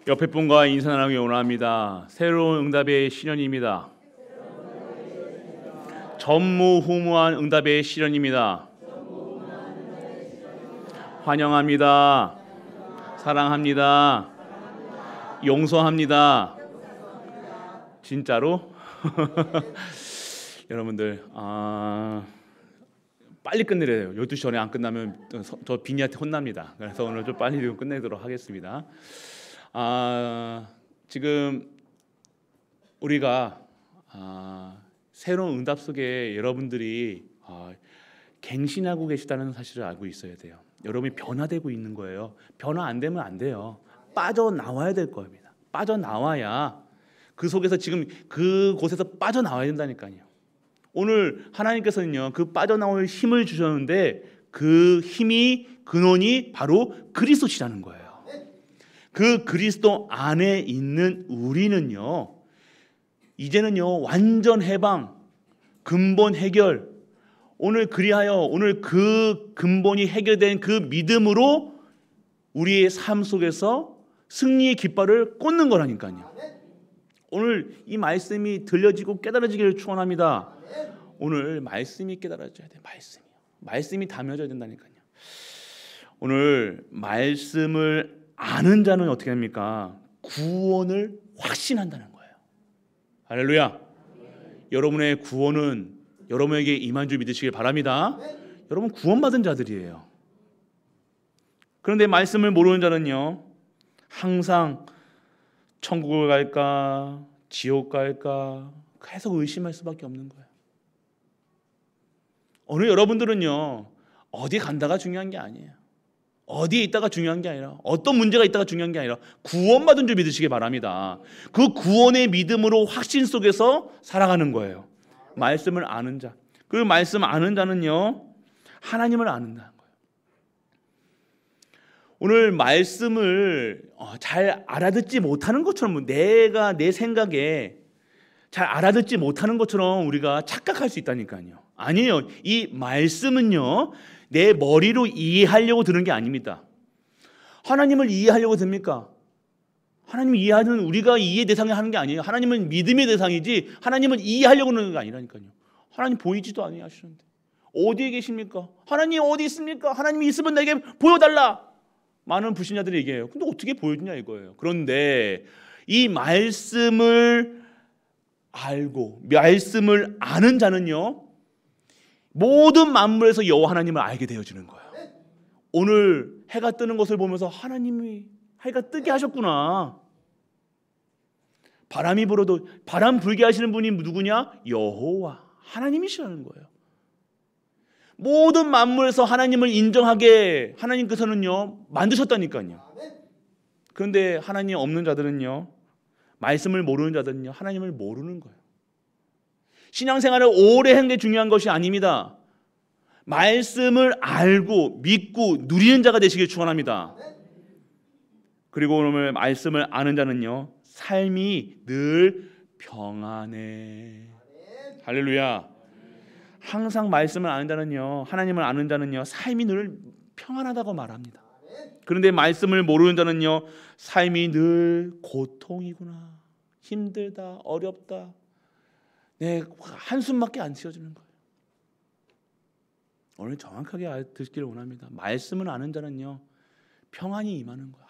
옆에 분과 인사 나누기 원합니다. 새로운 응답의 시련입니다. 전무후무한 응답의 시련입니다. 환영합니다. 사랑합니다. 용서합니다. 진짜로? 여러분들 빨리 끝내래요. 12시 전에 안 끝나면 저 비니한테 혼납니다. 그래서 오늘 좀 빨리 끝내도록 하겠습니다. 지금 우리가 새로운 응답 속에 여러분들이 갱신하고 계시다는 사실을 알고 있어야 돼요. 여러분이 변화되고 있는 거예요. 변화 안 되면 안 돼요. 빠져나와야 될 겁니다. 빠져나와야 그 속에서 지금 그곳에서 빠져나와야 된다니까요. 오늘 하나님께서는요, 그 빠져나올 힘을 주셨는데 그 힘이 근원이 바로 그리스도시라는 거예요. 그 그리스도 안에 있는 우리는요, 이제는요 완전 해방, 근본 해결. 오늘 그리하여 오늘 그 근본이 해결된 그 믿음으로 우리의 삶 속에서 승리의 깃발을 꽂는 거라니까요. 오늘 이 말씀이 들려지고 깨달아지기를 축원합니다. 오늘 말씀이 깨달아져야 돼요. 말씀이 담여져야 된다니까요. 오늘 말씀을 아는 자는 어떻게 합니까? 구원을 확신한다는 거예요. 할렐루야. 여러분의 구원은 여러분에게 임한 줄 믿으시길 바랍니다. 여러분 구원받은 자들이에요. 그런데 말씀을 모르는 자는요, 항상 천국을 갈까 지옥 갈까 계속 의심할 수밖에 없는 거예요. 오늘 여러분들은요, 어디 간다가 중요한 게 아니에요. 어디에 있다가 중요한 게 아니라, 어떤 문제가 있다가 중요한 게 아니라 구원받은 줄 믿으시기 바랍니다. 그 구원의 믿음으로 확신 속에서 살아가는 거예요. 말씀을 아는 자. 그 말씀 아는 자는요, 하나님을 아는다는 거예요. 오늘 말씀을 잘 알아듣지 못하는 것처럼, 내가 내 생각에 잘 알아듣지 못하는 것처럼 우리가 착각할 수 있다니까요. 아니에요. 이 말씀은요, 내 머리로 이해하려고 드는 게 아닙니다. 하나님을 이해하려고 듭니까? 하나님을 이해하는, 우리가 이해 대상이 하는 게 아니에요. 하나님은 믿음의 대상이지 하나님을 이해하려고 하는 게 아니라니까요. 하나님 보이지도 아니하시는데 어디에 계십니까? 하나님 어디 있습니까? 하나님이 있으면 내게 보여달라. 많은 불신자들이 얘기해요. 근데 어떻게 보여주냐 이거예요. 그런데 이 말씀을 알고 말씀을 아는 자는요, 모든 만물에서 여호와 하나님을 알게 되어지는 거예요. 오늘 해가 뜨는 것을 보면서 하나님이 해가 뜨게 하셨구나. 바람이 불어도 바람 불게 하시는 분이 누구냐? 여호와 하나님이시라는 거예요. 모든 만물에서 하나님을 인정하게 하나님께서는요 만드셨다니까요. 그런데 하나님 없는 자들은요, 말씀을 모르는 자들은요, 하나님을 모르는 거예요. 신앙생활을 오래 하는 게 중요한 것이 아닙니다. 말씀을 알고 믿고 누리는 자가 되시길 축원합니다. 그리고 오늘 말씀을 아는 자는요, 삶이 늘 평안해. 할렐루야. 항상 말씀을 아는 자는요, 하나님을 아는 자는요, 삶이 늘 평안하다고 말합니다. 그런데 말씀을 모르는 자는요, 삶이 늘 고통이구나, 힘들다, 어렵다, 내 한숨밖에 안 쉬어지는 거예요. 오늘 정확하게 듣기를 원합니다. 말씀을 아는 자는요, 평안이 임하는 거예요.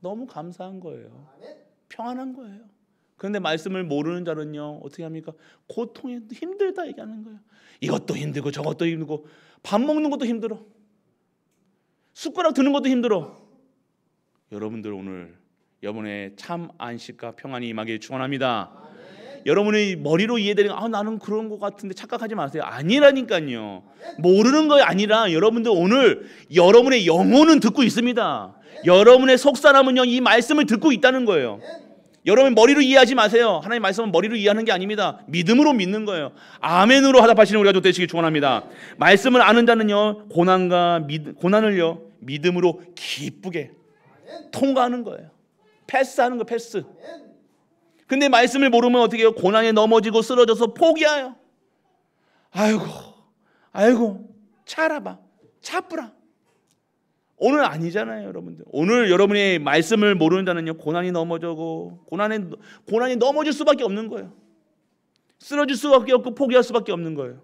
너무 감사한 거예요. 평안한 거예요. 그런데 말씀을 모르는 자는요, 어떻게 합니까? 고통이 힘들다 얘기하는 거예요. 이것도 힘들고 저것도 힘들고, 밥 먹는 것도 힘들어, 숟가락 드는 것도 힘들어. 여러분들 오늘 여러분의 참 안식과 평안이 임하기를 축원합니다. 여러분이 머리로 이해되는, 나는 그런 것 같은데 착각하지 마세요. 아니라니까요. 모르는 거 아니라 여러분들 오늘 여러분의 영혼은 듣고 있습니다. 여러분의 속사람은요, 이 말씀을 듣고 있다는 거예요. 여러분 머리로 이해하지 마세요. 하나님 말씀은 머리로 이해하는 게 아닙니다. 믿음으로 믿는 거예요. 아멘으로 하답하시는 우리가 되시길 축원합니다. 말씀을 아는 자는요, 고난을요 믿음으로 기쁘게 통과하는 거예요. 패스하는 거, 패스. 근데 말씀을 모르면 어떻게 해요? 고난에 넘어지고 쓰러져서 포기해요. 아이고 차라봐, 차뿌라. 오늘 아니잖아요, 여러분들. 오늘 여러분의 말씀을 모르는 자는요, 고난이 넘어져고 고난이 넘어질 수밖에 없는 거예요. 쓰러질 수밖에 없고 포기할 수밖에 없는 거예요.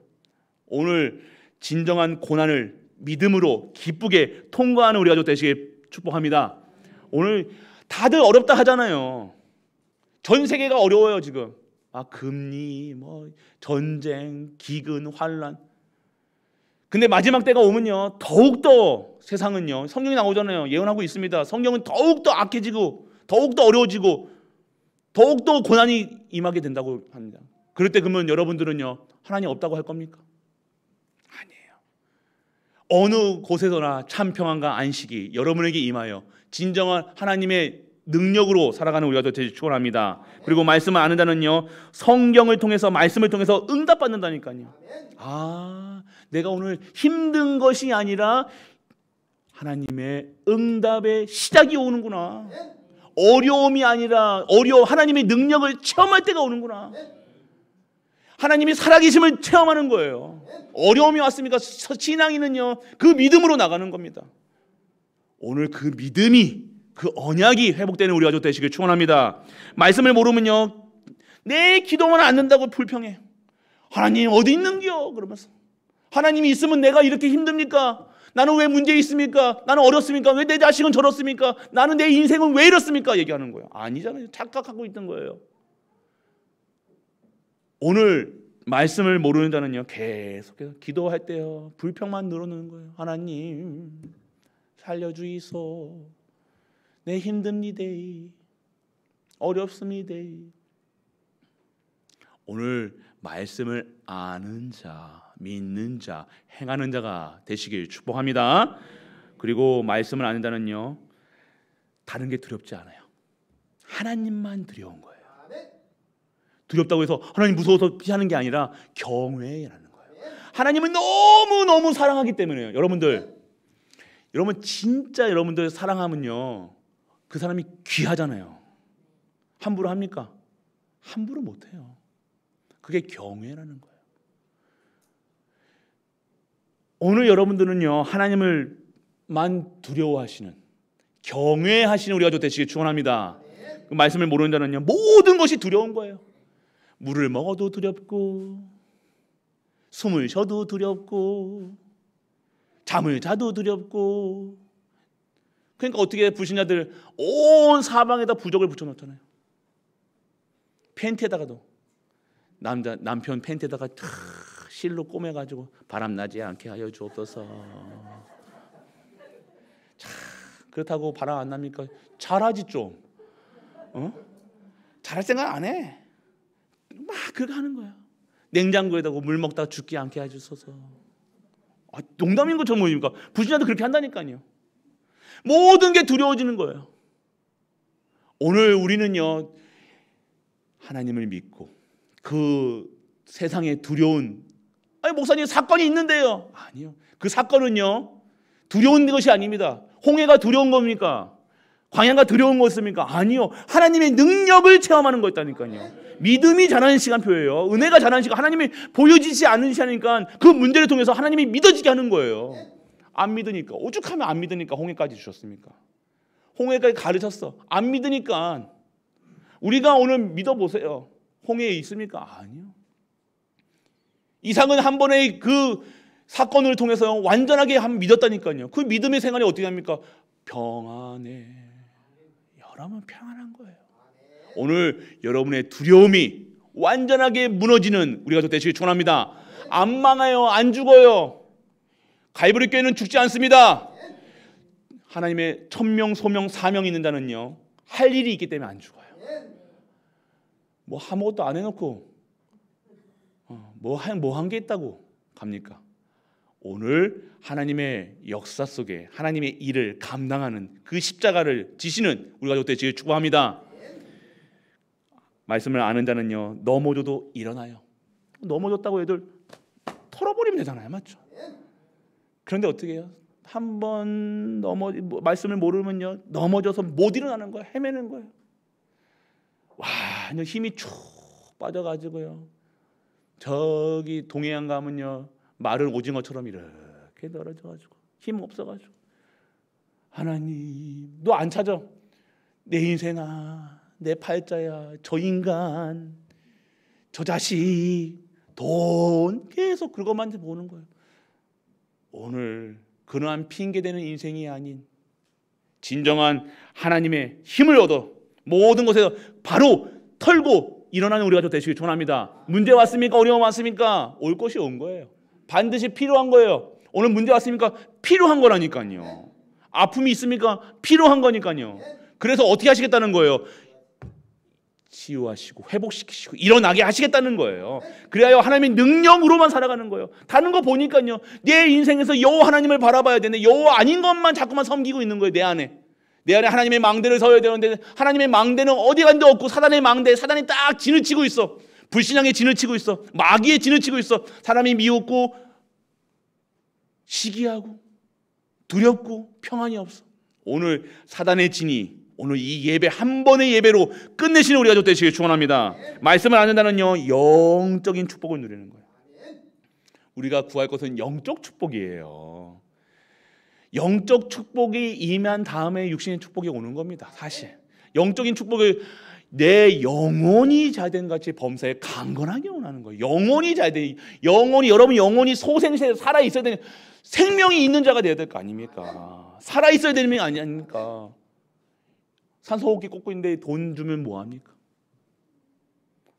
오늘 진정한 고난을 믿음으로 기쁘게 통과하는 우리가 좀 되시길 축복합니다. 오늘 다들 어렵다 하잖아요. 전 세계가 어려워요 지금. 금리, 전쟁, 기근, 환란. 근데 마지막 때가 오면요, 더욱더 세상은요, 성경이 나오잖아요. 예언하고 있습니다. 성경은 더욱더 악해지고 더욱더 어려워지고 더욱더 고난이 임하게 된다고 합니다. 그럴 때 그러면 여러분들은요, 하나님 없다고 할 겁니까? 아니에요. 어느 곳에서나 참 평안과 안식이 여러분에게 임하여 진정한 하나님의 능력으로 살아가는 우리가 되길 축원합니다. 그리고 말씀을 아는 자는요, 성경을 통해서, 말씀을 통해서 응답받는다니까요. 내가 오늘 힘든 것이 아니라 하나님의 응답의 시작이 오는구나. 어려움이 아니라 하나님의 능력을 체험할 때가 오는구나. 하나님이 살아계심을 체험하는 거예요. 어려움이 왔습니까? 신앙인은요, 그 믿음으로 나가는 겁니다. 오늘 그 믿음이, 그 언약이 회복되는 우리 가족 되시길 축원합니다. 말씀을 모르면요, 내 기도만 안 된다고 불평해. 하나님 어디 있는겨? 그러면서 하나님이 있으면 내가 이렇게 힘듭니까? 나는 왜 문제 있습니까? 나는 어렵습니까? 왜 내 자식은 저렇습니까? 나는 내 인생은 왜 이렇습니까? 얘기하는 거예요. 아니잖아요. 착각하고 있던 거예요. 오늘 말씀을 모르는 자는요, 계속해서 기도할 때요, 불평만 늘어놓는 거예요. 하나님 살려주이소. 내 힘듭니다. 어렵습니다. 오늘 말씀을 아는 자, 믿는 자, 행하는 자가 되시길 축복합니다. 그리고 말씀을 아는 자는요, 다른 게 두렵지 않아요. 하나님만 두려운 거예요. 두렵다고 해서 하나님 무서워서 피하는 게 아니라 경외라는 거예요. 하나님을 너무너무 사랑하기 때문에요. 여러분 진짜 여러분들 사랑하면요, 그 사람이 귀하잖아요. 함부로 합니까? 함부로 못해요. 그게 경외라는 거예요. 오늘 여러분들은요, 하나님을만 두려워하시는, 경외하시는 우리가 되시길 축원합니다. 그 말씀을 모르는 자는요, 모든 것이 두려운 거예요. 물을 먹어도 두렵고, 숨을 쉬어도 두렵고, 잠을 자도 두렵고. 그러니까 어떻게 불신자들 온 사방에다 부적을 붙여놓잖아요. 팬티에다가도, 남편 팬티에다가 실로 꼬매가지고 바람 나지 않게 하여 주옵소서. 그렇다고 바람 안 납니까? 잘하지 좀. 잘할 생각 안 해. 막 그렇게 하는 거야. 냉장고에다가 물 먹다가 죽지 않게 해주소서. 농담인 것처럼 보입니까? 불신자도 그렇게 한다니까요. 모든 게 두려워지는 거예요. 오늘 우리는요, 하나님을 믿고 그 세상에 두려운, 목사님 사건이 있는데요. 아니요. 그 사건은요, 두려운 것이 아닙니다. 홍해가 두려운 겁니까? 광야가 두려운 것입니까? 아니요. 하나님의 능력을 체험하는 거였다니까요. 믿음이 자라는 시간표예요. 은혜가 자라는 시간. 하나님이 보여지지 않는 시간이니까 그 문제를 통해서 하나님이 믿어지게 하는 거예요. 안 믿으니까, 오죽하면 안 믿으니까 홍해까지 주셨습니까? 홍해까지 가르쳤어. 안 믿으니까. 우리가 오늘 믿어보세요. 홍해에 있습니까? 아니요. 이상은 한 번의 그 사건을 통해서 완전하게 믿었다니까요. 그 믿음의 생활이 어떻게 합니까? 평안해. 여러분 평안한 거예요. 오늘 여러분의 두려움이 완전하게 무너지는 우리가 되시길 축원합니다. 안 망해요. 안 죽어요. 갈보리 교회는 죽지 않습니다. 하나님의 천명, 소명, 사명이 있는 자는요, 할 일이 있기 때문에 안 죽어요. 아무것도 안 해놓고 뭐 한 게 있다고 갑니까? 오늘 하나님의 역사 속에 하나님의 일을 감당하는 그 십자가를 지시는 우리 가족 되시길 축복합니다. 말씀을 아는 자는요, 넘어져도 일어나요. 넘어졌다고 애들 털어버리면 되잖아요. 맞죠? 그런데 어떻게 해요? 한번 말씀을 모르면요, 넘어져서 못 일어나는 거예요. 헤매는 거예요. 힘이 쭉 빠져가지고요, 저기 동해안 가면요, 마른 오징어처럼 이렇게 늘어져가지고 힘 없어가지고 하나님, 너 안 찾아. 내 인생아, 내 팔자야, 저 인간, 저 자식, 돈, 계속 그것만 보는 거예요. 오늘 그러한 핑계대는 인생이 아닌 진정한 하나님의 힘을 얻어 모든 것에서 바로 털고 일어나는 우리가 되시길 축원합니다. 문제 왔습니까? 어려움 왔습니까? 올 것이 온 거예요. 반드시 필요한 거예요. 오늘 문제 왔습니까? 필요한 거라니까요. 아픔이 있습니까? 필요한 거니까요. 그래서 어떻게 하시겠다는 거예요? 치유하시고 회복시키시고 일어나게 하시겠다는 거예요. 그래야 하나님의 능력으로만 살아가는 거예요. 다른 거 보니까요, 내 인생에서 여호와 하나님을 바라봐야 되는데 여호와 아닌 것만 자꾸만 섬기고 있는 거예요. 내 안에 하나님의 망대를 서야 되는데 하나님의 망대는 어디 간데 없고 사단의 망대, 사단이 딱 진을 치고 있어. 불신앙의 진을 치고 있어. 마귀의 진을 치고 있어. 사람이 미웠고 시기하고 두렵고 평안이 없어. 오늘 사단의 진이 오늘 이 예배 한 번의 예배로 끝내시는 우리가 되시길 축원합니다. 말씀을 안 한다는요, 영적인 축복을 누리는 거예요. 우리가 구할 것은 영적 축복이에요. 영적 축복이 임한 다음에 육신의 축복이 오는 겁니다. 사실 영적인 축복을 내 영혼이 잘된 같이 범사에 강건하게 원하는 거예요. 영혼이 잘된, 여러분 영혼이 소생세 살아 있어야 되는, 생명이 있는 자가 되어야 될 거 아닙니까? 살아 있어야 되는 게 아닙니까? 산소호흡기 꽂고 있는데 돈 주면 뭐 합니까?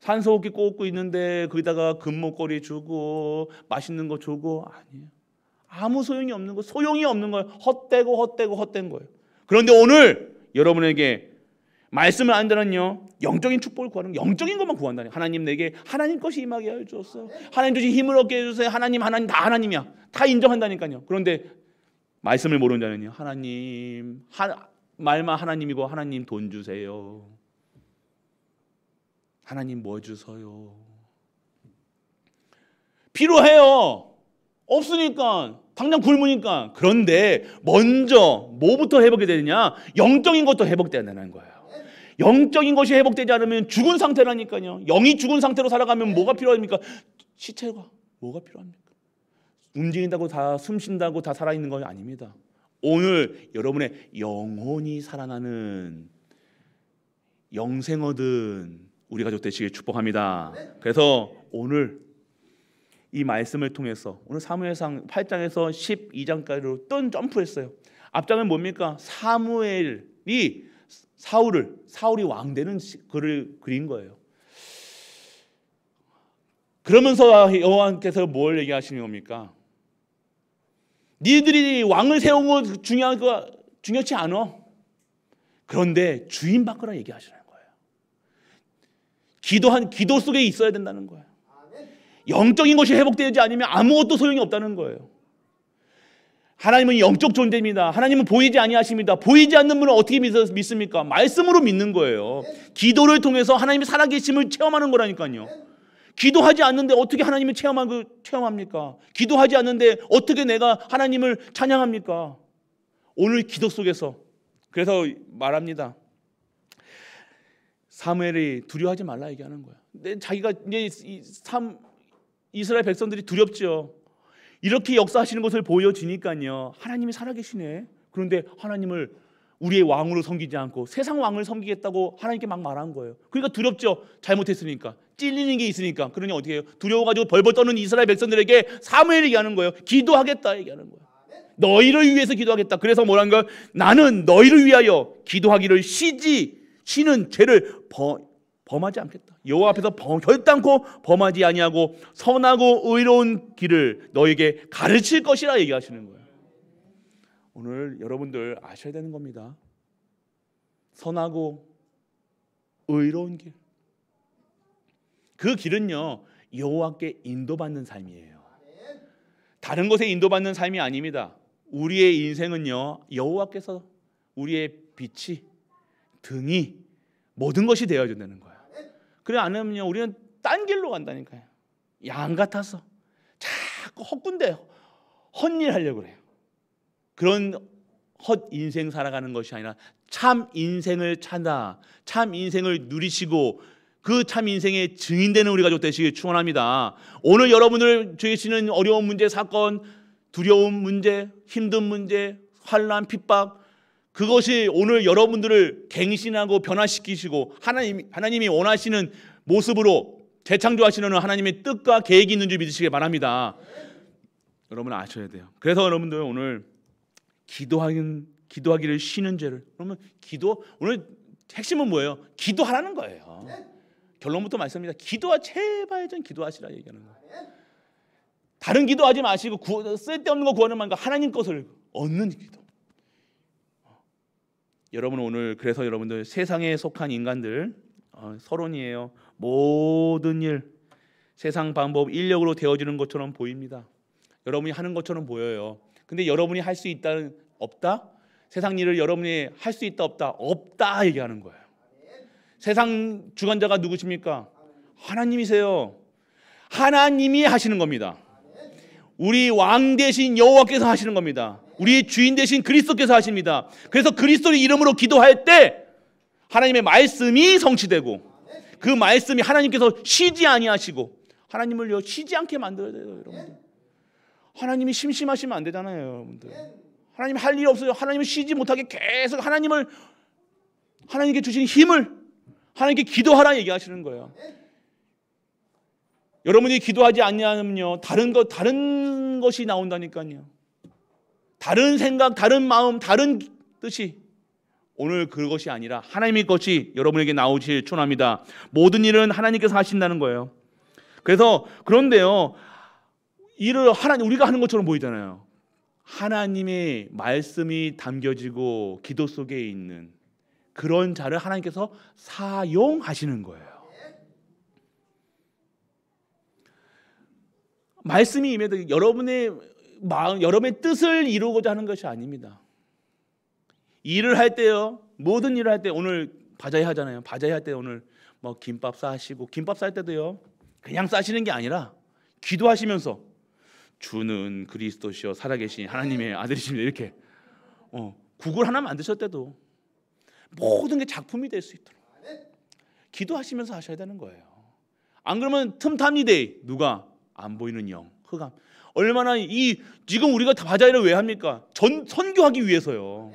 산소호흡기 꽂고 있는데 거기다가 금목걸이 주고 맛있는 거 주고, 아니에요. 아무 소용이 없는 거, 소용이 없는 거예요. 헛된 거예요. 그런데 오늘 여러분에게 말씀을 안 들었요, 영적인 축복을 구하는 거, 영적인 것만 구한다니. 하나님 내게 하나님 것이 임하게 해 주었어. 하나님 주신 힘을 얻게 해주세요. 하나님 다 하나님이야. 다 인정한다니까요. 그런데 말씀을 모르는 자는요, 하나님 말만 하나님이고 하나님 돈 주세요. 하나님 뭐 주세요. 필요해요. 없으니까 당장 굶으니까. 그런데 먼저 뭐부터 회복이 되느냐? 영적인 것도 회복돼야 되는 거예요. 영적인 것이 회복되지 않으면 죽은 상태라니까요. 영이 죽은 상태로 살아가면 뭐가 필요합니까? 시체가 뭐가 필요합니까? 움직인다고 다 숨 쉰다고 다 살아있는 건 아닙니다. 오늘 여러분의 영혼이 살아나는 영생 얻은 우리 가족 되시길 축복합니다. 그래서 오늘 이 말씀을 통해서 오늘 사무엘상 8장에서 12장까지로 또 점프했어요. 앞장은 뭡니까? 사무엘이 사울이 왕 되는 글을 그린 거예요. 그러면서 여호와께서 뭘 얘기하시는 겁니까? 니들이 왕을 세운 거 중요치 않아. 그런데 주인 바꾸라 얘기하시는 거예요. 기도 속에 있어야 된다는 거예요. 영적인 것이 회복되지 않으면 아무것도 소용이 없다는 거예요. 하나님은 영적 존재입니다. 하나님은 보이지 아니하십니다. 보이지 않는 분은 어떻게 믿습니까? 말씀으로 믿는 거예요. 기도를 통해서 하나님의 살아계심을 체험하는 거라니까요. 기도하지 않는데 어떻게 하나님을 체험합니까? 기도하지 않는데 어떻게 내가 하나님을 찬양합니까? 오늘 기도 속에서 그래서 말합니다. 사무엘이 두려워하지 말라 얘기하는 거야. 근데 자기가 이제 이스라엘 백성들이 두렵죠. 이렇게 역사하시는 것을 보여지니까요. 하나님이 살아계시네. 그런데 하나님을 우리의 왕으로 섬기지 않고 세상 왕을 섬기겠다고 하나님께 막 말한 거예요. 그러니까 두렵죠. 잘못했으니까. 찔리는 게 있으니까. 그러니 어떻게 해요? 두려워가지고 벌벌 떠는 이스라엘 백성들에게 사무엘이 얘기하는 거예요. 기도하겠다 얘기하는 거예요. 너희를 위해서 기도하겠다. 그래서 뭐라는 거예요? 나는 너희를 위하여 기도하기를 쉬는 죄를 범하지 않겠다. 여호와 앞에서 결단코 범하지 아니하고 선하고 의로운 길을 너에게 가르칠 것이라 얘기하시는 거예요. 오늘 여러분들 아셔야 되는 겁니다. 선하고 의로운 길. 그 길은요, 여호와께 인도받는 삶이에요. 다른 것에 인도받는 삶이 아닙니다. 우리의 인생은요, 여호와께서 우리의 빛이, 등이, 모든 것이 되어야 되는 거예요. 그래 안 하면요, 우리는 딴 길로 간다니까요. 양 같아서 자꾸 헛군데 헛일 하려고 그래요. 그런 헛 인생 살아가는 것이 아니라 참 인생을 찾아 참 인생을 누리시고 그 참 인생의 증인되는 우리 가족 되시길 축원합니다. 오늘 여러분들 주시는 어려운 문제, 사건, 두려운 문제, 힘든 문제, 환난, 핍박, 그것이 오늘 여러분들을 갱신하고 변화시키시고 하나님이 원하시는 모습으로 재창조하시는 하나님의 뜻과 계획이 있는 줄 믿으시길 바랍니다. 여러분 아셔야 돼요. 그래서 여러분들 오늘 기도하기를 쉬는 죄를, 그러면 오늘 핵심은 뭐예요? 기도하라는 거예요. 결론부터 말씀입니다. 제발 좀 기도하시라 얘기하는 거예요. 다른 기도하지 마시고 쓸데없는 거 구하는 말과 하나님 것을 얻는 기도. 여러분 오늘 그래서 여러분들 세상에 속한 인간들 서론이에요. 모든 일 세상 방법 인력으로 되어지는 것처럼 보입니다. 여러분이 하는 것처럼 보여요. 근데 여러분이 할 수 있다 없다? 세상 일을 여러분이 할 수 있다 없다? 없다 얘기하는 거예요. 세상 주관자가 누구십니까? 하나님이세요. 하나님이 하시는 겁니다. 우리 왕 대신 여호와께서 하시는 겁니다. 우리 주인 대신 그리스도께서 하십니다. 그래서 그리스도의 이름으로 기도할 때 하나님의 말씀이 성취되고 그 말씀이 하나님께서 쉬지 아니하시고 하나님을요 쉬지 않게 만들어야 돼요. 여러분들 하나님이 심심하시면 안 되잖아요. 여러분들 하나님 할 일 없어요. 하나님은 쉬지 못하게 계속 하나님께 주신 힘을 하나님께 기도하라 얘기하시는 거예요. 여러분이 기도하지 않냐면요 다른 것이 나온다니까요. 다른 생각, 다른 마음, 다른 뜻이 오늘 그것이 아니라 하나님의 것이 여러분에게 나오실 축원합니다. 모든 일은 하나님께서 하신다는 거예요. 그래서 그런데요 일을 우리가 하는 것처럼 보이잖아요. 하나님의 말씀이 담겨지고 기도 속에 있는 그런 자를 하나님께서 사용하시는 거예요. 말씀이 임해도 여러분의 마음, 여러분의 뜻을 이루고자 하는 것이 아닙니다. 일을 할 때요, 모든 일을 할 때 오늘 바자회 하잖아요. 바자회 할 때 오늘 뭐 김밥 싸시고 김밥 쌀 때도요, 그냥 싸시는 게 아니라 기도하시면서 주는 그리스도시요 살아계신 하나님의 아들이십니다. 이렇게 국을 하나 만드실 때도 모든 게 작품이 될 수 있도록 기도하시면서 하셔야 되는 거예요. 안 그러면 틈탑니다. 누가? 안 보이는 영, 흑암. 얼마나 지금 우리가 바자회를 왜 합니까? 선교하기 위해서요.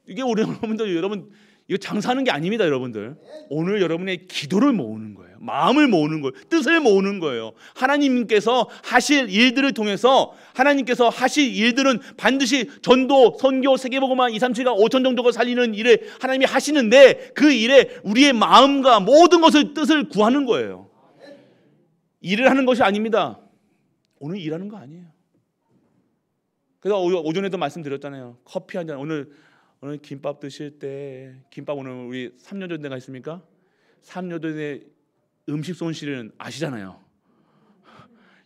이게 우리 여러분 이거 장사하는 게 아닙니다, 여러분들. 오늘 여러분의 기도를 모으는 거예요. 마음을 모으는 거예요. 뜻을 모으는 거예요. 하나님께서 하실 일들을 통해서 하나님께서 하실 일들은 반드시 전도, 선교, 세계복음화 2, 3, 7가 5천 정도가 살리는 일을 하나님이 하시는데 그 일에 우리의 마음과 모든 것을 뜻을 구하는 거예요. 일을 하는 것이 아닙니다. 오늘 일하는 거 아니에요. 그래서 오전에도 말씀드렸잖아요. 커피 한 잔, 오늘 김밥 드실 때 김밥 오늘 우리 3년 전에 가 있습니까? 3년 전에 음식 손실은 아시잖아요.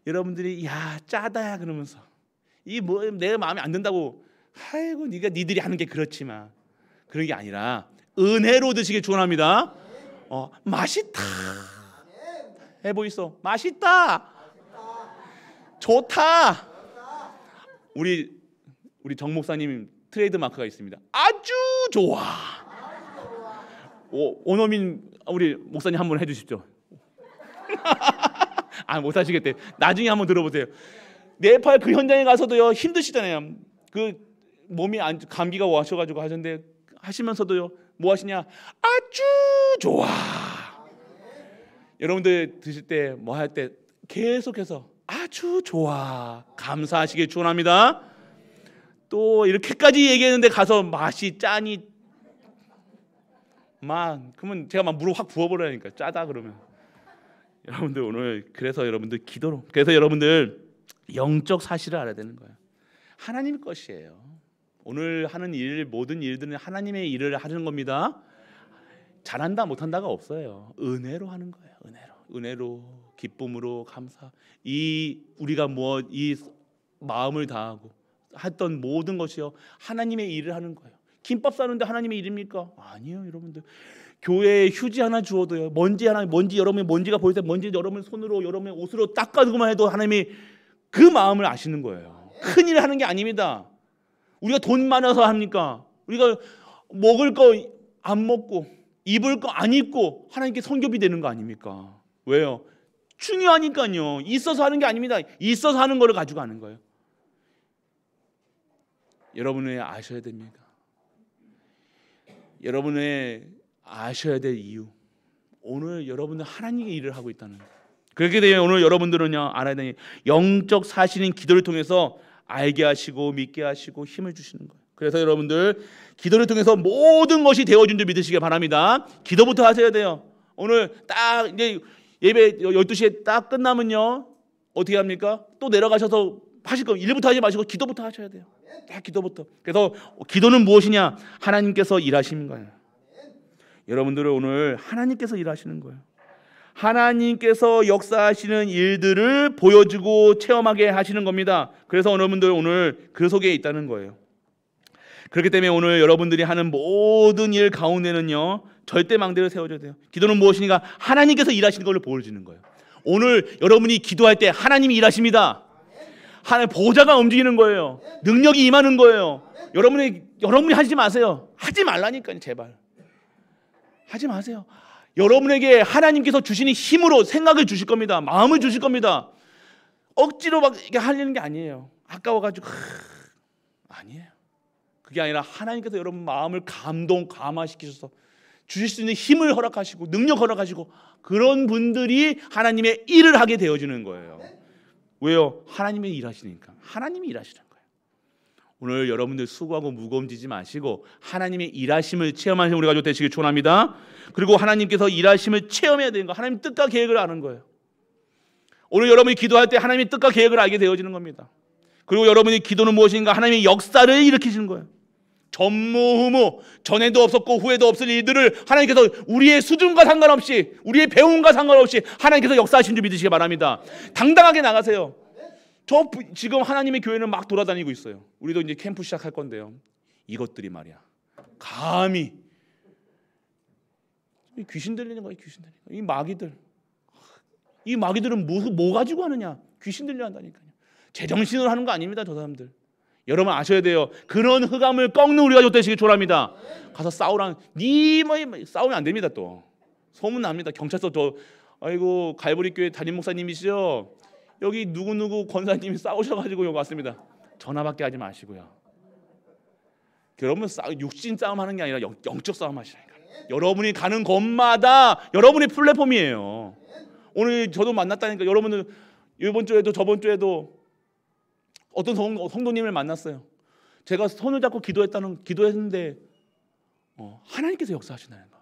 여러분들이 야 짜다야 그러면서 내 마음에 안 든다고 아이고 니들이 하는 게 그렇지만 그런 게 아니라 은혜로 드시길 축원합니다. 맛있다 해보이소. 맛있다. 좋다. 우리 정 목사님 트레이드 마크가 있습니다. 아주 좋아. 오노민 우리 목사님 한번 해주십시오. 못 하시겠대. 나중에 한번 들어보세요. 네팔 그 현장에 가서도요 힘드시잖아요. 그 몸이 감기가 와셔가지고 하셨는데 하시면서도요 뭐 하시냐? 아주 좋아. 여러분들 드실 때 뭐 할 때 계속해서 아주 좋아 감사하시길 축원합니다. 또 이렇게까지 얘기했는데 가서 맛이 짜니 그러면 제가 물을 확 부어버리니까 짜다 그러면 여러분들 오늘 그래서 여러분들 기도로 그래서 여러분들 영적 사실을 알아야 되는 거예요. 하나님 것이에요. 오늘 하는 모든 일들은 하나님의 일을 하는 겁니다. 잘한다 못한다가 없어요. 은혜로 하는 거예요. 은혜로 기쁨으로 감사. 우리가 이 마음을 다하고 했던 모든 것이요 하나님의 일을 하는 거예요. 김밥 싸는데 하나님의 일입니까? 아니에요, 여러분들. 교회에 휴지 하나 주어도요 먼지 여러분의 먼지가 보일 때 먼지 여러분 손으로 여러분의 옷으로 닦아두고만 해도 하나님이 그 마음을 아시는 거예요. 큰 일을 하는 게 아닙니다. 우리가 돈 많아서 합니까? 우리가 먹을 거 안 먹고 입을 거 안 입고 하나님께 선교비 되는 거 아닙니까? 왜요? 중요하니까요. 있어서 하는 게 아닙니다. 있어서 하는 거를 가지고 하는 거예요. 여러분이 아셔야 됩니까? 여러분의 아셔야 될 이유, 오늘 여러분은 하나님의 일을 하고 있다는 거예요. 그렇게 되면 오늘 여러분들은요, 알아야 되는 영적 사실인 기도를 통해서 알게 하시고 믿게 하시고 힘을 주시는 거예요. 그래서 여러분들 기도를 통해서 모든 것이 되어준 줄 믿으시길 바랍니다. 기도부터 하셔야 돼요. 오늘 딱 이제 예배 12시에 딱 끝나면요, 어떻게 합니까? 또 내려가셔서 하실 거 일부터 하지 마시고 기도부터 하셔야 돼요. 딱 기도부터. 그래서 기도는 무엇이냐? 하나님께서 일하시는 거예요. 여러분들은 오늘 하나님께서 일하시는 거예요. 하나님께서 역사하시는 일들을 보여주고 체험하게 하시는 겁니다. 그래서 여러분들 오늘 그 속에 있다는 거예요. 그렇기 때문에 오늘 여러분들이 하는 모든 일 가운데는요, 절대 망대를 세워줘야 돼요. 기도는 무엇이니까 하나님께서 일하시는 걸 보여주는 거예요. 오늘 여러분이 기도할 때 하나님이 일하십니다. 하나님 보좌가 움직이는 거예요. 능력이 임하는 거예요. 여러분이 하지 마세요. 하지 말라니까요. 제발 하지 마세요. 여러분에게 하나님께서 주시는 힘으로 생각을 주실 겁니다. 마음을 주실 겁니다. 억지로 막 이렇게 하려는 게 아니에요. 아까워가지고 아니에요. 그게 아니라 하나님께서 여러분 마음을 감화시키셔서 주실 수 있는 힘을 허락하시고 능력 허락하시고, 그런 분들이 하나님의 일을 하게 되어지는 거예요. 왜요? 하나님이 일하시니까. 하나님이 일하시는 거예요. 오늘 여러분들 수고하고 무거움지지 마시고 하나님의 일하심을 체험하시는 우리 가족 되시길 축원합니다. 그리고 하나님께서 일하심을 체험해야 되는 거, 하나님 뜻과 계획을 아는 거예요. 오늘 여러분이 기도할 때 하나님의 뜻과 계획을 알게 되어지는 겁니다. 그리고 여러분이 기도는 무엇인가? 하나님의 역사를 일으키시는 거예요. 전무후무, 전에도 없었고 후에도 없을 일들을 하나님께서 우리의 수준과 상관없이, 우리의 배움과 상관없이 하나님께서 역사하신 줄 믿으시기 바랍니다. 당당하게 나가세요. 저 지금 하나님의 교회는 막 돌아다니고 있어요. 우리도 이제 캠프 시작할 건데요, 이것들이 말이야, 감히 귀신 들리는 거예요. 귀신 들리는 거. 이 마귀들은 뭐 가지고 하느냐? 귀신 들려 한다니까요. 제정신으로 하는 거 아닙니다, 저 사람들. 여러분 아셔야 돼요. 그런 흑암을 꺾는 우리가 되시길 축원합니다. 가서 싸우면 안 됩니다. 또 소문 납니다. 경찰서 아이고 갈보리 교회 담임 목사님이시죠? 여기 누구 권사님이 싸우셔가지고 여기 왔습니다. 전화밖에 하지 마시고요. 여러분 육신 싸움 하는 게 아니라 영적 싸움 하시라니까요. 여러분이 가는 곳마다 여러분의 플랫폼이에요. 오늘 저도 만났다니까. 여러분은 이번 주에도 저번 주에도 어떤 성도님을 만났어요. 제가 손을 잡고 기도했는데 하나님께서 역사하신다는 거.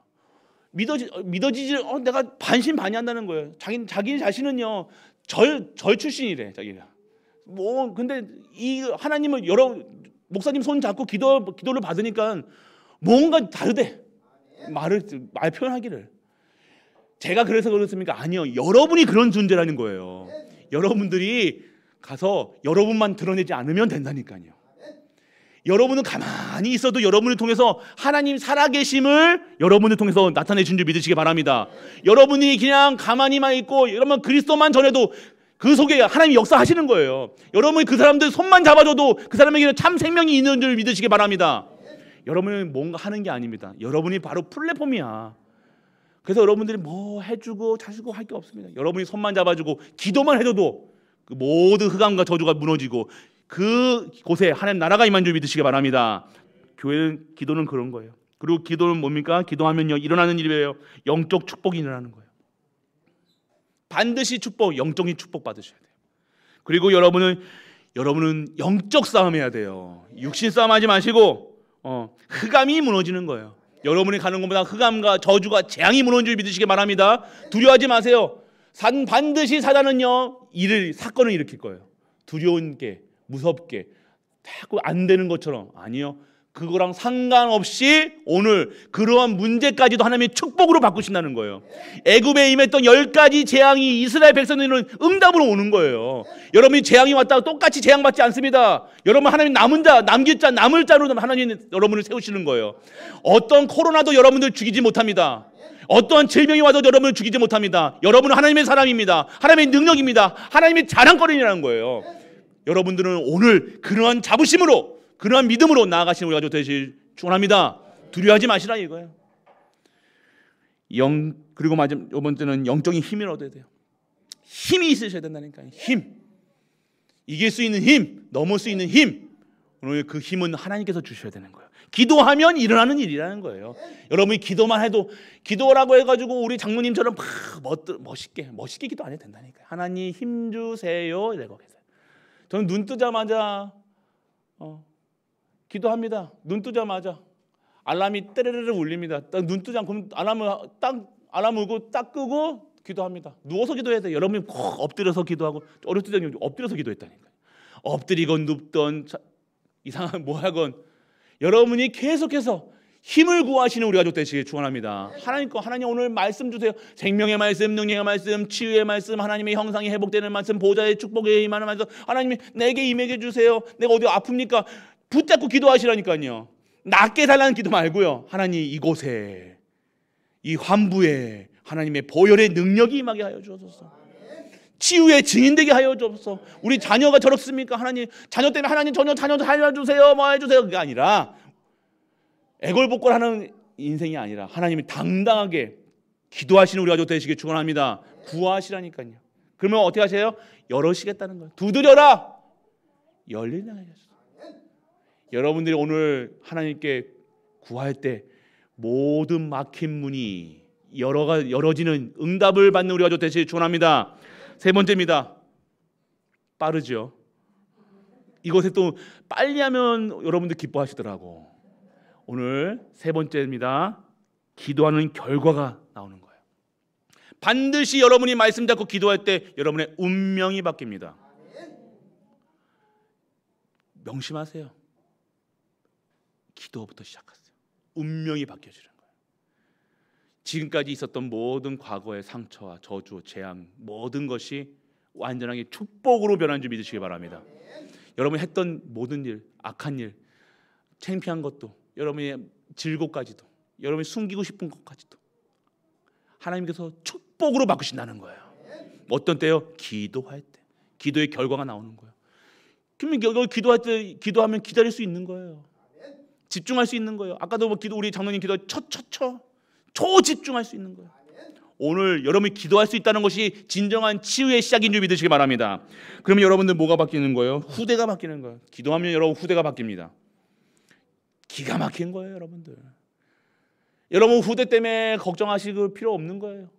믿어지지 내가 반신반의한다는 거예요. 자기 자신은요 절 출신이래 자기가. 근데 이 하나님을 목사님 손 잡고 기도를 받으니까 뭔가 다르대. 말 표현하기를. 제가 그래서 그렇습니까? 아니요. 여러분이 그런 존재라는 거예요. 여러분들이 가서 여러분만 드러내지 않으면 된다니까요. 여러분은 가만히 있어도 여러분을 통해서 하나님 살아계심을 여러분을 통해서 나타내 준 줄 믿으시기 바랍니다. 여러분이 그냥 가만히만 있고 여러분 그리스도만 전해도 그 속에 하나님이 역사하시는 거예요. 여러분이 그 사람들 손만 잡아줘도 그 사람에게는 참 생명이 있는 줄 믿으시기 바랍니다. 여러분은 뭔가 하는 게 아닙니다. 여러분이 바로 플랫폼이야. 그래서 여러분들이 뭐 해주고 자주고 할 게 없습니다. 여러분이 손만 잡아주고 기도만 해줘도 그 모든 흑암과 저주가 무너지고 그 곳에 하나님 나라가 임한 줄 믿으시기 바랍니다. 기도는 그런 거예요. 그리고 기도는 뭡니까? 기도하면요 일어나는 일이에요. 영적 축복이 일어나는 거예요. 반드시 영적인 축복 받으셔야 돼요. 그리고 여러분은 영적 싸움 해야 돼요. 육신 싸움 하지 마시고 흑암이 무너지는 거예요. 여러분이 가는 곳마다 흑암과 저주가 재앙이 무너지는 줄 믿으시기 바랍니다. 두려워하지 마세요. 반드시 사단은요 사건을 일으킬 거예요. 두려운 게, 무섭게, 자꾸 안 되는 것처럼. 아니요, 그거랑 상관없이 오늘 그러한 문제까지도 하나님의 축복으로 바꾸신다는 거예요. 애굽에 임했던 10가지 재앙이 이스라엘 백성들은 응답으로 오는 거예요. 여러분이 재앙이 왔다고 똑같이 재앙받지 않습니다. 여러분 하나님 남을 자로 하나님 여러분을 세우시는 거예요. 어떤 코로나도 여러분들 죽이지 못합니다. 어떠한 질병이 와도 여러분을 죽이지 못합니다. 여러분은 하나님의 사람입니다. 하나님의 능력입니다. 하나님의 자랑거리라는 거예요. 여러분들은 오늘 그러한 자부심으로, 그러한 믿음으로 나아가시는 우리 가족 되시길 축원합니다. 두려워하지 마시라 이거예요. 그리고 이번 때는 영적인 힘을 얻어야 돼요. 힘이 있으셔야 된다니까요. 힘. 이길 수 있는 힘, 넘을 수 있는 힘. 오늘 그 힘은 하나님께서 주셔야 되는 거예요. 기도하면 일어나는 일이라는 거예요. 여러분이 기도만 해도, 기도라고 해가지고 우리 장로님처럼 멋있게 기도 안 해도 된다니까요. 하나님 힘 주세요 이러고 계세요. 저는 눈 뜨자마자 기도합니다. 눈 뜨자마자 알람이 떼르르르 울립니다. 딱 눈 뜨자 그럼 알람 울고 딱 끄고 기도합니다. 누워서 기도해야 돼요. 여러분이 꼭 엎드려서 기도하고, 어렸을 때는 엎드려서 기도했다니까요. 엎드리건 눕던 이상한 뭐 하건 여러분이 계속해서 힘을 구하시는 우리 가족 되시길 축원합니다. 하나님 오늘 말씀 주세요. 생명의 말씀, 능력의 말씀, 치유의 말씀, 하나님의 형상이 회복되는 말씀, 보좌의 축복에 임하는 말씀, 하나님이 내게 임하게 주세요. 내가 어디 아픕니까? 붙잡고 기도하시라니까요. 낫게 달라는 기도 말고요. 하나님 이곳에, 이 환부에 하나님의 보혈의 능력이 임하게 하여 주옵소서. 치유의 증인되게 하여 주옵소서. 우리 자녀가 저렇습니까? 하나님 자녀 때문에 하나님 자녀 살려주세요 뭐 해주세요 그게 아니라, 애걸복걸하는 인생이 아니라 하나님이 당당하게 기도하시는 우리 가족 되시길 축원합니다. 구하시라니까요. 그러면 어떻게 하세요? 열으시겠다는 거예요. 두드려라 열리냐. 여러분들이 오늘 하나님께 구할 때 모든 막힌 문이 열어지는 응답을 받는 우리 가족 되시길 축원합니다. 세 번째입니다. 빠르죠. 이것에 또 빨리 하면 여러분들 기뻐하시더라고. 오늘 세 번째입니다. 기도하는 결과가 나오는 거예요. 반드시 여러분이 말씀 잡고 기도할 때 여러분의 운명이 바뀝니다. 명심하세요. 기도부터 시작하세요. 운명이 바뀌어지는 거예요. 지금까지 있었던 모든 과거의 상처와 저주, 재앙, 모든 것이 완전하게 축복으로 변한 줄 믿으시기 바랍니다. 여러분이 했던 모든 일, 악한 일, 창피한 것도, 여러분의 질고까지도, 여러분이 숨기고 싶은 것까지도 하나님께서 축복으로 바꾸신다는 거예요. 어떤 때요? 기도할 때. 기도의 결과가 나오는 거예요. 그러면 기도할 때 기도하면 기다릴 수 있는 거예요. 집중할 수 있는 거예요. 아까도 우리 장로님 기도 초집중할 수 있는 거예요. 오늘 여러분이 기도할 수 있다는 것이 진정한 치유의 시작인 줄 믿으시기 바랍니다. 그러면 여러분들 뭐가 바뀌는 거예요? 후대가 바뀌는 거예요. 기도하면 여러분 후대가 바뀝니다. 기가 막힌 거예요, 여러분들. 여러분 후대 때문에 걱정하실 필요 없는 거예요.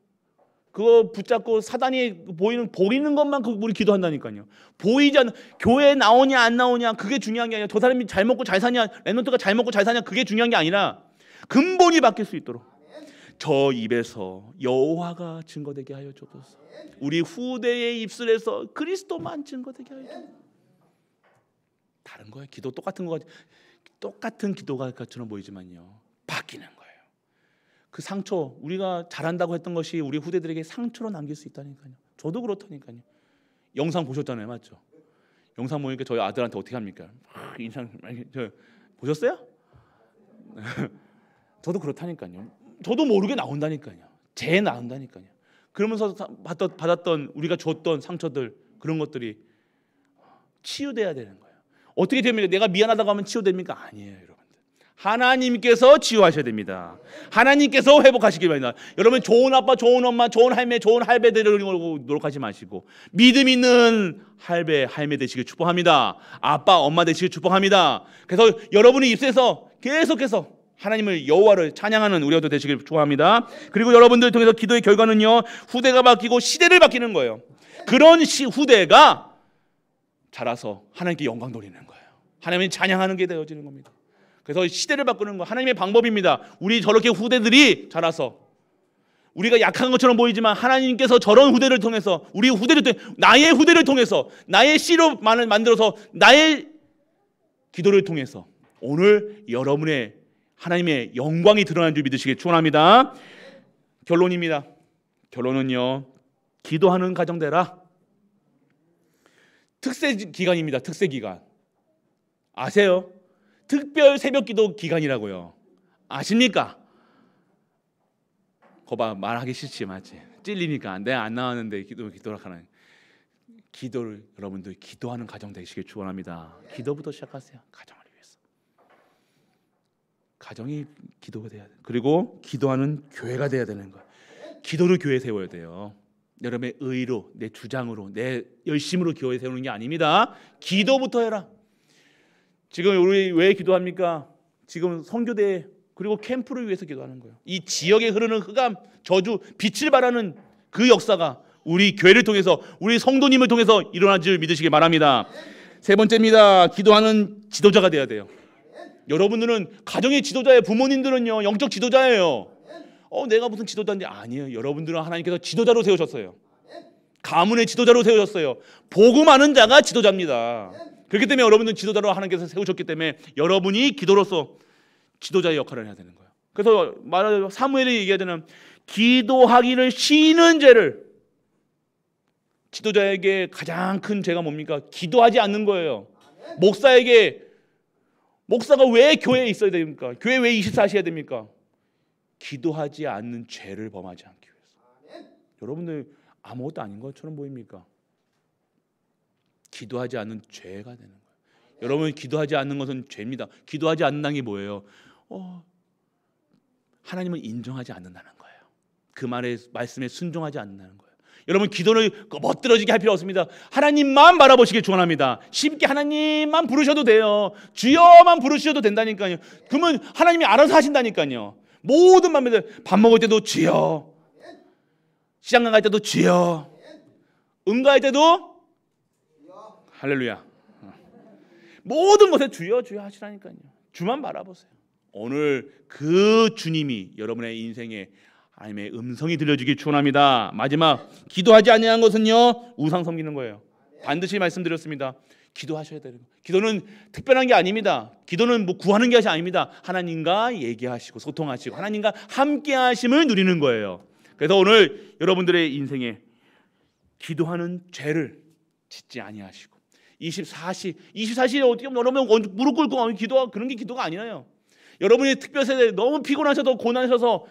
그거 붙잡고 사단이 보이는 것만 우리 기도한다니까요. 보이지 않는, 교회에 나오냐 안 나오냐 그게 중요한 게 아니라, 저 사람이 잘 먹고 잘 사냐, 랩런트가 잘 먹고 잘 사냐 그게 중요한 게 아니라, 근본이 바뀔 수 있도록 저 입에서 여호와가 증거되게 하여 주옵소서. 우리 후대의 입술에서 그리스도만 증거되게 하여 주옵소서. 다른 거예요. 기도 똑같은 기도가 것처럼 보이지만요, 바뀌는 거예요. 그 상처, 우리가 잘한다고 했던 것이 우리 후대들에게 상처로 남길 수 있다니까요. 저도 그렇다니까요. 영상 보셨잖아요, 맞죠? 영상 보니까 저희 아들한테 어떻게 합니까? 인상 보셨어요? 저도 그렇다니까요. 저도 모르게 나온다니까요. 나온다니까요. 그러면서 받았던 우리가 줬던 상처들, 그런 것들이 치유돼야 되는 거예요. 어떻게 됩니까? 내가 미안하다고 하면 치유됩니까? 아니에요, 여러분들. 하나님께서 치유하셔야 됩니다. 하나님께서 회복하시기 바랍니다. 여러분 좋은 아빠, 좋은 엄마, 좋은 할매, 좋은 할배 되려고 노력하지 마시고 믿음 있는 할매 되시길 축복합니다. 아빠, 엄마 되시길 축복합니다. 그래서 여러분의 입술에서 계속해서 하나님을, 여호와를 찬양하는 우리가 되시길 축복합니다. 그리고 여러분들 통해서 기도의 결과는요, 후대가 바뀌고 시대를 바뀌는 거예요. 그런 후대가 자라서 하나님께 영광 돌리는 거예요. 하나님을 찬양하는 게 되어지는 겁니다. 그래서 시대를 바꾸는 거 하나님의 방법입니다. 우리 저렇게 후대들이 자라서, 우리가 약한 것처럼 보이지만 하나님께서 저런 후대를 통해서, 우리 후대를 통해, 나의 후대를 통해서, 나의 씨로 만들어서 나의 기도를 통해서 오늘 여러분의 하나님의 영광이 드러난 줄 믿으시길 축원합니다. 결론입니다. 결론은요, 기도하는 가정 되라. 특세 기간입니다. 특세 기간 아세요? 특별 새벽 기도 기간이라고요. 아십니까? 거봐, 말하기 싫지, 맞지? 찔리니까 내가 안 나왔는데 기도라 하는. 기도를, 여러분들 기도하는 가정 되시길 축원합니다. 기도부터 시작하세요. 가정을 위해서. 가정이 기도가 돼야 돼. 그리고 기도하는 교회가 돼야 되는 거예요. 기도를 교회에 세워야 돼요. 여러분의 의로, 내 주장으로, 내 열심으로 교회 세우는 게 아닙니다. 기도부터 해라. 지금 우리 왜 기도합니까? 지금 선교대 그리고 캠프를 위해서 기도하는 거예요. 이 지역에 흐르는 흑암, 저주, 빛을 발하는 그 역사가 우리 교회를 통해서, 우리 성도님을 통해서 일어날 줄 믿으시기 바랍니다. 세 번째입니다. 기도하는 지도자가 돼야 돼요. 여러분들은 가정의 지도자예요. 부모님들은요, 영적 지도자예요. 내가 무슨 지도자인지. 아니에요. 여러분들은 하나님께서 지도자로 세우셨어요. 가문의 지도자로 세우셨어요. 복음 아는 자가 지도자입니다. 그렇기 때문에 여러분들은 지도자로 하나님께서 세우셨기 때문에 여러분이 기도로서 지도자의 역할을 해야 되는 거예요. 그래서 말하자면 사무엘이 얘기하자면 기도하기를 쉬는 죄를, 지도자에게 가장 큰 죄가 뭡니까? 기도하지 않는 거예요. 목사가 왜 교회에 있어야 됩니까? 교회 왜 24시 해야 됩니까? 기도하지 않는 죄를 범하지 않기 위해서. 여러분들 아무것도 아닌 것처럼 보입니까? 기도하지 않는 죄가 되는 거예요. 여러분, 기도하지 않는 것은 죄입니다. 기도하지 않는다는 게 뭐예요? 하나님을 인정하지 않는다는 거예요. 그 말씀에 순종하지 않는다는 거예요. 여러분, 기도를 멋들어지게 할 필요 없습니다. 하나님만 바라보시길 축원합니다. 쉽게 하나님만 부르셔도 돼요. 주여만 부르셔도 된다니까요. 그러면 하나님이 알아서 하신다니까요. 모든 밥 먹을 때도 주여, 시장 갈 때도 주여, 응가할 때도 할렐루야. 모든 것에 주여 주여 하시라니까요. 주만 바라보세요. 오늘 그 주님이 여러분의 인생에 하나님의 음성이 들려주길 축원합니다. 마지막, 기도하지 아니한 것은요, 우상 섬기는 거예요. 반드시 말씀드렸습니다. 기도하셔야 되는 거예요. 기도는 특별한 게 아닙니다. 기도는 뭐 구하는 것이 아닙니다. 하나님과 얘기하시고 소통하시고 하나님과 함께 하심을 누리는 거예요. 그래서 오늘 여러분들의 인생에 기도하는 죄를 짓지 아니하시고 24시에 어떻게 보면 여러분 무릎 꿇고 기도하고 그런 게 기도가 아니에요. 여러분이 특별세대 너무 피곤하셔서 고난하셔서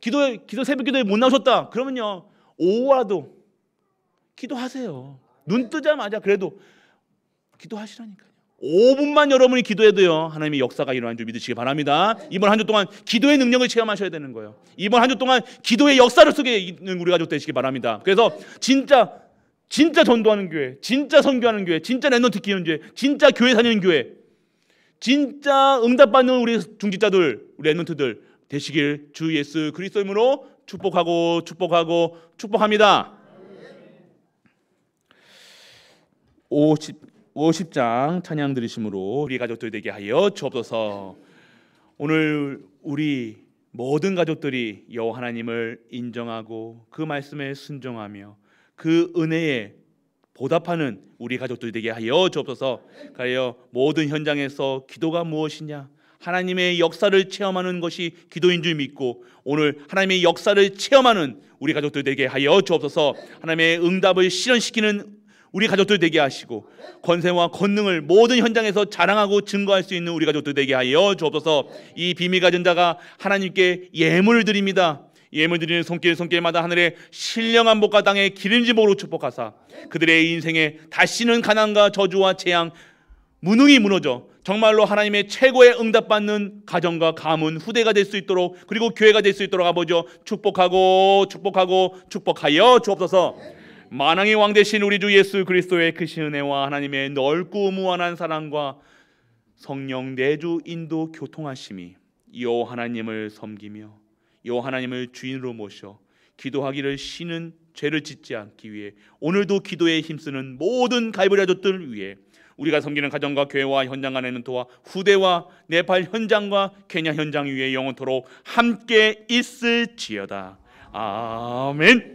기도 새벽 기도에 못 나오셨다. 그러면요, 오후라도 기도하세요. 눈 뜨자마자 그래도 기도하시라니까요. 5분만 여러분이 기도해도요, 하나님의 역사가 일어나는 줄 믿으시기 바랍니다. 이번 한 주 동안 기도의 능력을 체험하셔야 되는 거예요. 이번 한 주 동안 기도의 역사를 속에 있는 우리 가족 되시기 바랍니다. 그래서 진짜 전도하는 교회, 진짜 선교하는 교회, 진짜 랩런트 키우는 교회, 진짜 교회 다니는 교회, 진짜 응답받는 우리 중직자들, 우리 랩런트들 되시길 주 예수 그리스도 이름으로 축복합니다. 50장 찬양 드리심으로 우리 가족들 되게 하여 주옵소서. 오늘 우리 모든 가족들이 여호와 하나님을 인정하고 그 말씀에 순종하며 그 은혜에 보답하는 우리 가족들 되게 하여 주옵소서. 가여 모든 현장에서 기도가 무엇이냐, 하나님의 역사를 체험하는 것이 기도인 줄 믿고 오늘 하나님의 역사를 체험하는 우리 가족들 되게 하여 주옵소서. 하나님의 응답을 실현시키는 우리 가족들 되게 하시고 권세와 권능을 모든 현장에서 자랑하고 증거할 수 있는 우리 가족들 되게 하여 주옵소서. 이 비밀 가진 자가 하나님께 예물을 드립니다. 예물 드리는 손길마다 하늘의 신령한 복과 땅의 기름짐으로 축복하사 그들의 인생에 다시는 가난과 저주와 재앙, 무능이 무너져 정말로 하나님의 최고의 응답받는 가정과 가문, 후대가 될 수 있도록, 그리고 교회가 될 수 있도록 아버지 축복하여 주옵소서. 만왕의 왕 되신 우리 주 예수 그리스도의 크신 은혜와 하나님의 넓고 무한한 사랑과 성령 내주 인도 교통하심이 여호와 하나님을 섬기며 여호와 하나님을 주인으로 모셔 기도하기를 쉬는 죄를 짓지 않기 위해 오늘도 기도에 힘쓰는 모든 갈보리 가족들 위해 우리가 섬기는 가정과 교회와 현장 안에는 도와 후대와 네팔 현장과 케냐 현장 위에 영원토록 함께 있을지어다. 아멘.